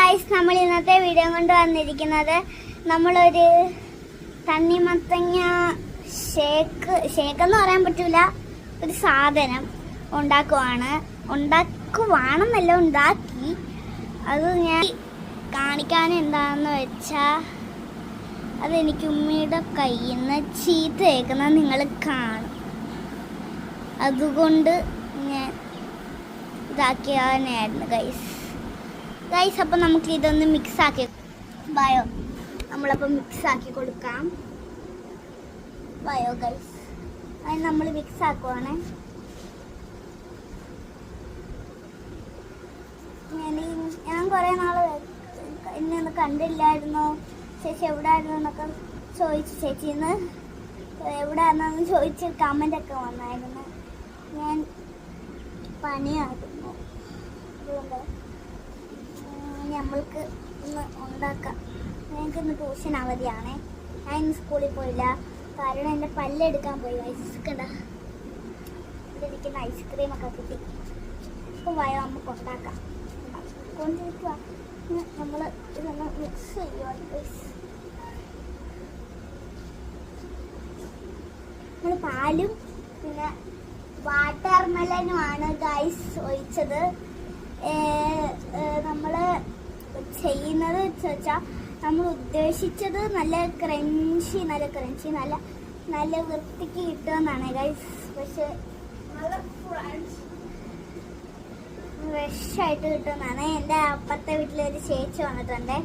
Guys, നമ്മൾ ഇന്നത്തെ video കൊണ്ട് വന്നിരിക്കുന്നത് നമ്മളൊരു തണ്ണിമത്തങ്ങ ഷേക്ക് എന്ന് പറയാൻ പറ്റൂല, ഒരു സാധനം ഉണ്ടാക്കുവാണെന്നല്ല ഉണ്ടാക്കി. അത് ഞാൻ കാണിക്കാൻ എന്താണെന്ന് വെച്ചാൽ അതെനിക്ക് ഉമ്മയുടെ കയ്യിൽ നിന്ന് ചീത്ത കേൾക്കുന്നത് നിങ്ങൾ കാണും. അതുകൊണ്ട് ഞാൻ ഇതാക്കിയാനായിരുന്നു ഗൈസ്. അപ്പം നമുക്ക് ഇതൊന്ന് മിക്സാക്കി നമ്മളപ്പോൾ മിക്സാക്കി കൊടുക്കാം. ഗൈസ്, അത് നമ്മൾ മിക്സാക്കുവാണേ. ഞാൻ കുറേ നാൾ ഇന്നൊന്ന് കണ്ടില്ലായിരുന്നോ, ചേച്ചി എവിടെ ആയിരുന്നു എന്നൊക്കെ ചോദിച്ചു. ചേച്ചിന്ന് എവിടെ ആയിരുന്നെന്ന് ചോദിച്ച് കമൻ്റൊക്കെ വന്നായിരുന്നു. ഞാൻ പണിയായിരുന്നു, അതുകൊണ്ട് നമ്മൾക്ക് ഇന്ന് ഉണ്ടാക്കാം. ഞങ്ങൾക്കിന്ന് ട്യൂഷൻ അവധിയാണേ. ഞാൻ ഇന്ന് സ്കൂളിൽ പോയില്ല, കാരണം എൻ്റെ പല്ലെടുക്കാൻ പോയി. ഐസ്ക്കണ്ട ഇവിടെ ഇരിക്കുന്ന ഐസ്ക്രീമൊക്കെ കിട്ടി. ഇപ്പം നമുക്ക് ഉണ്ടാക്കാം. കൊണ്ടിരിക്കുക നമ്മൾ ഇതൊന്ന് മിക്സ് ചെയ്യുവാണ് ഗൈസ്. നമ്മൾ പാലും പിന്നെ വാട്ടർമെലനുമാണ് ഗൈസ് ഒഴിച്ചത്. നമ്മൾ ചെയ്യുന്നത് വെച്ചാൽ നമ്മൾ ഉദ്ദേശിച്ചത് നല്ല ക്രഞ്ചി നല്ല വൃത്തിക്ക് കിട്ടുമെന്നാണ് ഗൈസ്. പക്ഷെ ഫ്രഷായിട്ട് കിട്ടുമെന്നാണ്. എൻ്റെ അപ്പുറത്തെ വീട്ടിലൊരു ചേച്ചി വന്നിട്ടുണ്ട്.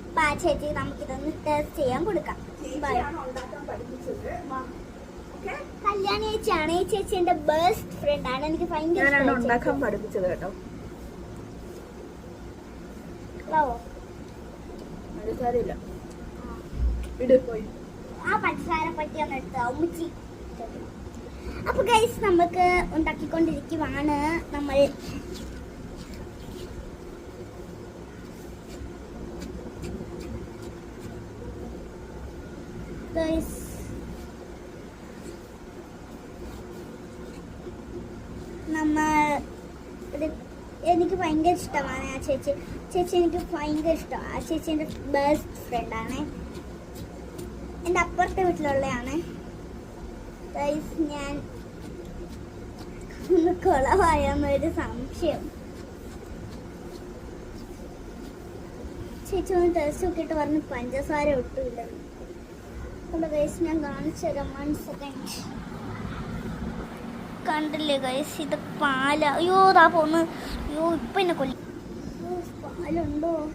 അപ്പം ആ ചേച്ചി നമുക്കിതൊന്ന് ടേസ്റ്റ് ചെയ്യാൻ കൊടുക്കാം. കല്യാണി ചേച്ചിയാണ്. ഈ ചേച്ചി എൻ്റെ ബെസ്റ്റ് ഫ്രണ്ടാണ്. എനിക്ക് ഭയങ്കര പഠിപ്പിച്ചത് കേട്ടോ. ആ പഞ്ചസാര പറ്റി ഒന്ന് എടുത്തോ ഉമ്മച്ചി. അപ്പൊ ഗൈസ്, നമുക്ക് ഉണ്ടാക്കിക്കൊണ്ടിരിക്കുവാണ്. നമ്മൾ എനിക്ക് ഭയങ്കര ഇഷ്ടമാണ് ആ ചേച്ചി. എനിക്ക് ഭയങ്കര ഇഷ്ടമാണ് ആ ചേച്ചി. എൻ്റെ ബെസ്റ്റ് ഫ്രണ്ടാണ്. എൻ്റെ അപ്പുറത്തെ വീട്ടിലുള്ളതാണ് ഗൈസ്. ഞാൻ ഒന്ന് കുളമായെന്നൊരു സംശയം. ചേച്ചി ഒന്ന് ടേസ്റ്റ് നോക്കിയിട്ട് പറഞ്ഞ് പഞ്ചസാര ഒട്ടുമില്ല. അതുകൊണ്ട് ഗൈസ് ഞാൻ കാണിച്ചു തരാം. 1 സെക്കൻഡ്. കണ്ടില്ലേ ഗൈസ്, ഇത് പാല. അയ്യോ, ഇതാ പോന്ന്. അയ്യോ, ഇപ്പം എന്നെ കൊല്ലി. പാലുണ്ടോ?